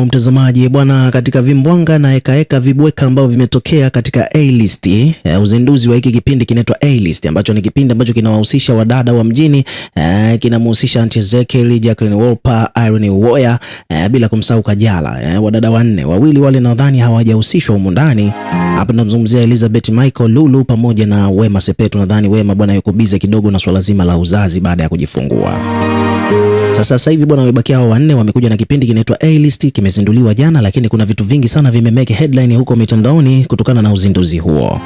Mtazamaji bwana, katika vimbwanga na eka vibweka ambao vimetokea katika A-list, uzinduzi wa hiki kipindi kinaitwa A-list, ambacho ni kipindi ambacho kinawahusisha wadada wa mjini, kinamhusisha Aunty Ezekiel, Jacqueline Wolper, Irene Uwoya, bila kumsahau Kajala. Wadada wanne, wawili wale nadhani hawajahusishwa humu ndani. Hapa tunamzungumzia Elizabeth Michael Lulu pamoja na Wema Sepetu. Nadhani Wema bwana yuko busy kidogo na swala zima la uzazi baada ya kujifungua. Sasa hivi bwana, wamebakia hao wanne, wamekuja na kipindi kinaitwa A-list, kimezinduliwa jana, lakini kuna vitu vingi sana vimemeke headline huko mitandaoni kutokana na uzinduzi huo.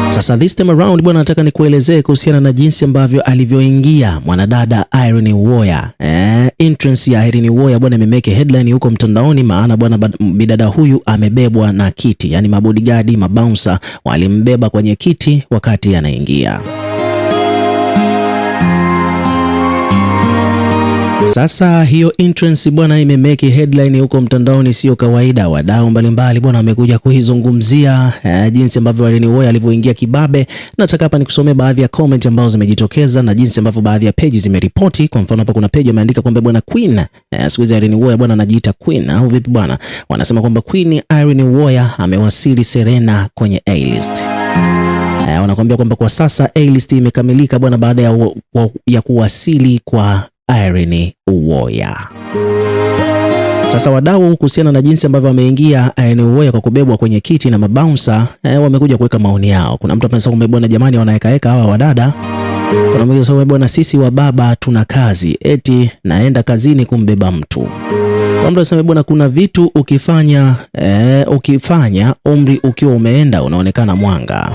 Sasa this time around bwana, nataka nikuelezee kuhusiana na jinsi ambavyo alivyoingia mwanadada Irene Uwoya. Entrance ya Irene Uwoya bwana imemeke headline huko mtandaoni, maana bwana bidada huyu amebebwa na kiti, yani mabodyguard, mabouncer walimbeba kwenye kiti wakati anaingia. Sasa hiyo entrance bwana imemeki headline huko mtandaoni, sio kawaida. Wadau mbalimbali bwana wamekuja kuizungumzia jinsi ambavyo Irene Uwoya alivyoingia kibabe. Nataka hapa nikusomee baadhi ya comment ambazo zimejitokeza na jinsi ambavyo baadhi ya pages zimeripoti. Kwa mfano hapa kuna page imeandika kwamba bwana Queen, siku hizi Irene Uwoya bwana anajiita Queen au vipi bwana? Wanasema kwamba Queen Irene Uwoya amewasili Serena kwenye A-list. Wanakuambia kwamba kwa sasa A-list imekamilika bwana baada ya kuwasili kwa Irene Uwoya. Sasa wadau kuhusiana na jinsi ambavyo ameingia Irene Uwoya kwa kubebwa kwenye kiti na mabouncer, wamekuja kuweka maoni yao. Kuna mtu amesema kwamba bwana jamani, wanaeka hawa wadada. Kuna mwingine anasema bwana sisi wa baba tuna kazi, eti naenda kazini kumbeba mtu. Kwa mtu anasema bwana kuna vitu ukifanya umri ukiwa umeenda unaonekana mwanga.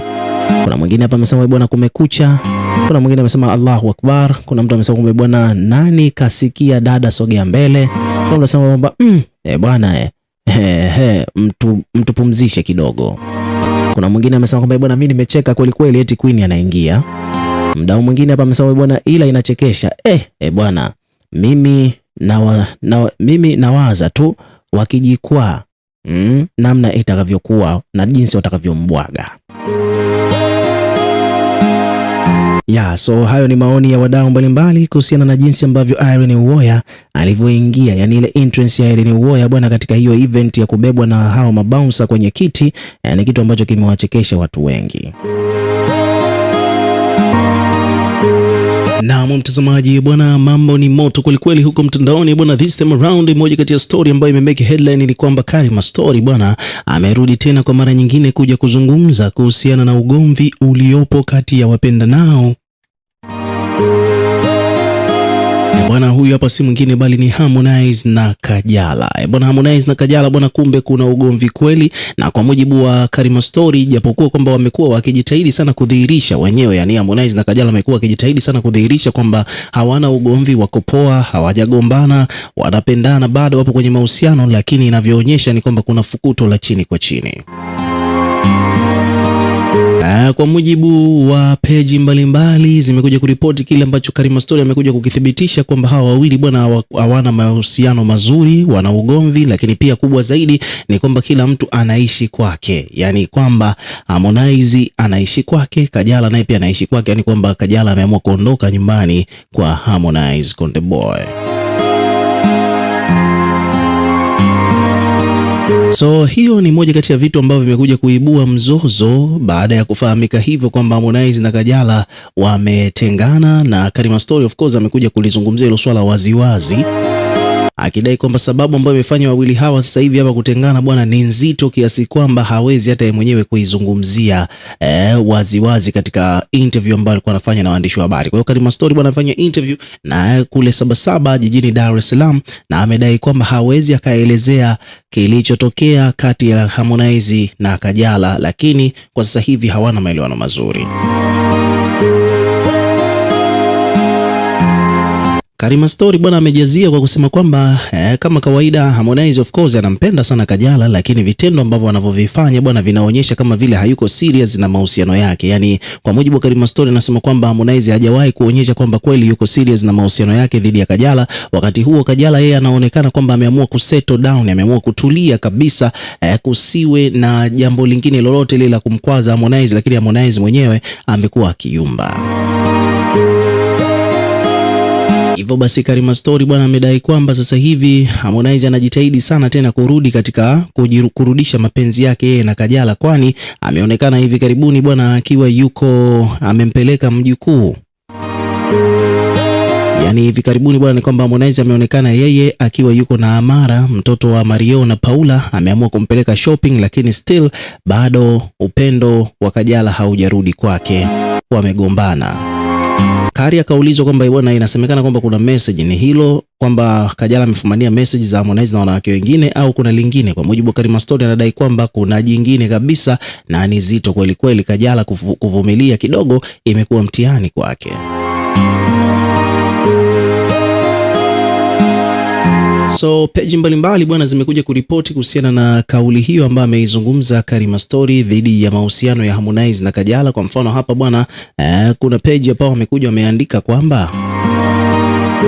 Kuna mwingine hapa amesema bwana kumekucha. Kuna mwingine amesema Allahu Akbar. Kuna mtu amesema kwamba bwana nani kasikia dada sogea mbele. Kuna mtu amesema kwamba bwana mtu pumzishe kidogo. Kuna mwingine amesema kwamba bwana mimi nimecheka kweli kweli eti Queen anaingia. Mdau mwingine hapa amesema bwana ila inachekesha. Bwana mimi nawaza tu wakijikwaa namna itakavyokuwa na jinsi watakavyombwaga. So hayo ni maoni ya wadau mbalimbali kuhusiana na jinsi ambavyo Irene Uwoya alivyoingia, yani ile entrance ya Irene Uwoya bwana katika hiyo event ya kubebwa na hao mabouncer kwenye kiti, ni kitu ambacho kimewachekesha watu wengi. Na mtazamaji bwana, mambo ni moto kweli huko mtandaoni bwana. This time around moja kati ya story ambayo imemeke headline ni kwamba Karima Story bwana amerudi tena kwa mara nyingine kuja kuzungumza kuhusiana na ugomvi uliopo kati ya wapendanao. Bwana huyu hapa si mwingine bali ni Harmonize na Kajala. Bwana Harmonize na Kajala bwana, kumbe kuna ugomvi kweli, na kwa mujibu wa Karima Story, japokuwa kwamba wamekuwa wakijitahidi sana kudhihirisha wenyewe, yani Harmonize na Kajala wamekuwa wakijitahidi sana kudhihirisha kwamba hawana ugomvi, wako poa, hawajagombana, wanapendana, bado wapo kwenye mahusiano, lakini inavyoonyesha ni kwamba kuna fukuto la chini kwa chini. Kwa mujibu wa peji mbalimbali zimekuja kuripoti kile ambacho Karima Story amekuja kukithibitisha kwamba hawa wawili bwana hawana mahusiano mazuri, wana ugomvi, lakini pia kubwa zaidi ni kwamba kila mtu anaishi kwake, yani kwamba Harmonize anaishi kwake, Kajala naye pia anaishi kwake, yani kwamba Kajala ameamua kuondoka nyumbani kwa Harmonize Konde Boy. So hiyo ni moja kati ya vitu ambavyo vimekuja kuibua mzozo baada ya kufahamika hivyo kwamba Harmonize na Kajala wametengana, na Karima Story of course amekuja kulizungumzia hilo swala waziwazi, akidai kwamba sababu ambayo imefanya wawili hawa sasa hivi hapa kutengana bwana ni nzito kiasi kwamba hawezi hata yeye mwenyewe kuizungumzia waziwazi katika interview ambayo alikuwa anafanya na waandishi wa habari. Kwa hiyo Karima Story bwana anafanya interview na kule Sabasaba jijini Dar es Salaam, na amedai kwamba hawezi akaelezea kilichotokea kati ya Harmonize na Kajala, lakini kwa sasa hivi hawana maelewano mazuri. Karima Story bwana amejazia kwa kusema kwamba kama kawaida Harmonize of course anampenda sana Kajala, lakini vitendo ambavyo wanavyovifanya bwana vinaonyesha kama vile hayuko serious na mahusiano yake. Yani kwa mujibu wa Karima Story anasema kwamba Harmonize hajawahi kuonyesha kwamba kweli yuko serious na mahusiano yake dhidi ya Kajala. Wakati huo Kajala yeye anaonekana kwamba ameamua kusettle down, ameamua kutulia kabisa, kusiwe na jambo lingine lolote lile la kumkwaza Harmonize, lakini Harmonize mwenyewe amekuwa akiyumba. Hivyo basi Karima Story bwana amedai kwamba sasa hivi Harmonize anajitahidi sana tena kurudi katika kurudisha mapenzi yake yeye na Kajala, kwani ameonekana hivi karibuni bwana akiwa amempeleka mjukuu. Yaani hivi karibuni bwana ni kwamba Harmonize ameonekana yeye akiwa yuko na Amara, mtoto wa Mario na Paula, ameamua kumpeleka shopping, lakini still bado upendo wa Kajala haujarudi kwake, wamegombana. Kari akaulizwa kwamba bwana, inasemekana kwamba kuna message, ni hilo kwamba Kajala amefumania message za Harmonize na wanawake wengine au kuna lingine? Kwa mujibu wa Karima Story anadai kwamba kuna jingine kabisa na ni zito kweli kweli. Kajala kuvumilia kidogo imekuwa mtihani kwake. So peji mbalimbali bwana zimekuja kuripoti kuhusiana na kauli hiyo ambayo ameizungumza Karima Story dhidi ya mahusiano ya Harmonize na Kajala. Kwa mfano hapa bwana, kuna peji ambao wamekuja wameandika kwamba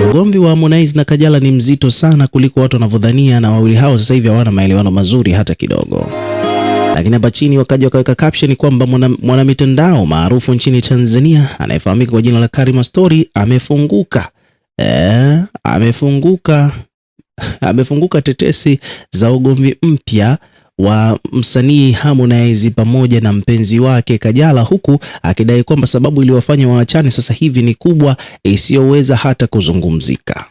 ugomvi wa Harmonize na Kajala ni mzito sana kuliko watu wanavyodhania, na wawili hao sasa hivi hawana maelewano mazuri hata kidogo. Lakini hapa chini wakaja wakaweka caption kwamba mwanamitandao maarufu nchini Tanzania anayefahamika kwa jina la Karima Story amefunguka tetesi za ugomvi mpya wa msanii Harmonize pamoja na mpenzi wake Kajala, huku akidai kwamba sababu iliyowafanya waachane sasa hivi ni kubwa isiyoweza hata kuzungumzika.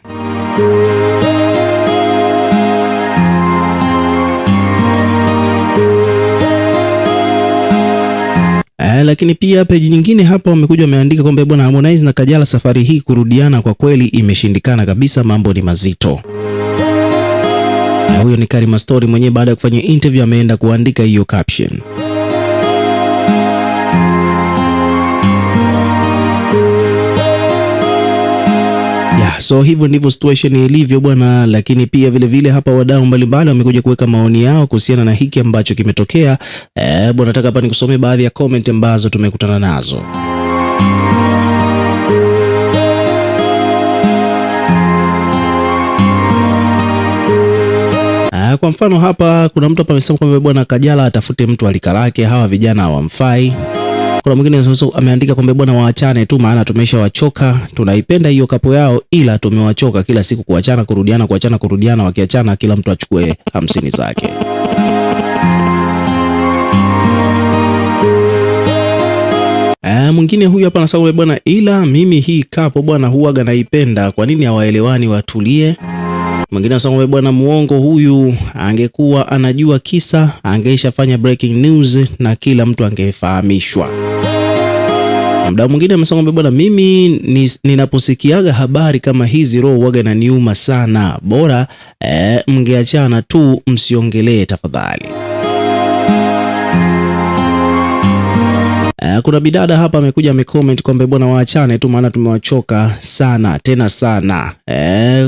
Lakini pia peji nyingine hapa wamekuja wameandika kwamba bwana, Harmonize na Kajala safari hii kurudiana kwa kweli imeshindikana kabisa, mambo ni mazito. Huyo ni Karima Story mwenyewe, baada ya kufanya interview ameenda kuandika hiyo caption. So hivyo ndivyo situation ilivyo bwana. Lakini pia vile hapa wadau mbalimbali wamekuja kuweka maoni yao kuhusiana na hiki ambacho kimetokea. Bwana, nataka hapa nikusomee baadhi ya comment ambazo tumekutana nazo. Kwa mfano hapa kuna mtu hapa amesema kwamba bwana, Kajala atafute mtu alika lake, hawa vijana hawamfai. Kuna mwingine ameandika kwamba bwana, waachane tu maana tumeshawachoka, tunaipenda hiyo kapo yao ila tumewachoka kila siku kuachana kurudiana, kuachana kurudiana, wakiachana kila mtu achukue 50 zake. Mwingine huyu hapa anasema bwana, ila mimi hii kapo bwana huaga naipenda, kwa nini hawaelewani, watulie. Mwingine anasema bwana, muongo huyu, angekuwa anajua kisa angeishafanya breaking news na kila mtu angefahamishwa. Mdau mwingine amesema bwana, mimi ninaposikiaga habari kama hizi roho huaga na niuma sana, bora mngeachana tu, msiongelee tafadhali. Kuna bidada hapa amekuja amecomment kwamba bwana, waachane tu maana tumewachoka sana tena sana.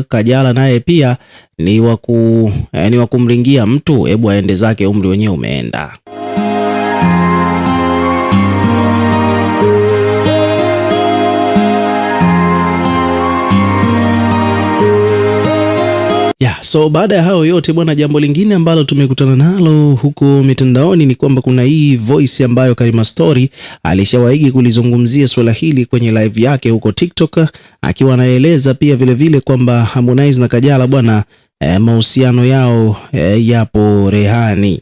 Kajala naye pia ni wa kumringia mtu, hebu aende zake, umri wenyewe umeenda. So baada ya hayo yote bwana, jambo lingine ambalo tumekutana nalo huko mitandaoni ni kwamba kuna hii voice ambayo Karima Story alishawahi kulizungumzia swala hili kwenye live yake huko TikTok, akiwa anaeleza pia vile kwamba Harmonize na Kajala bwana, mahusiano yao yapo rehani.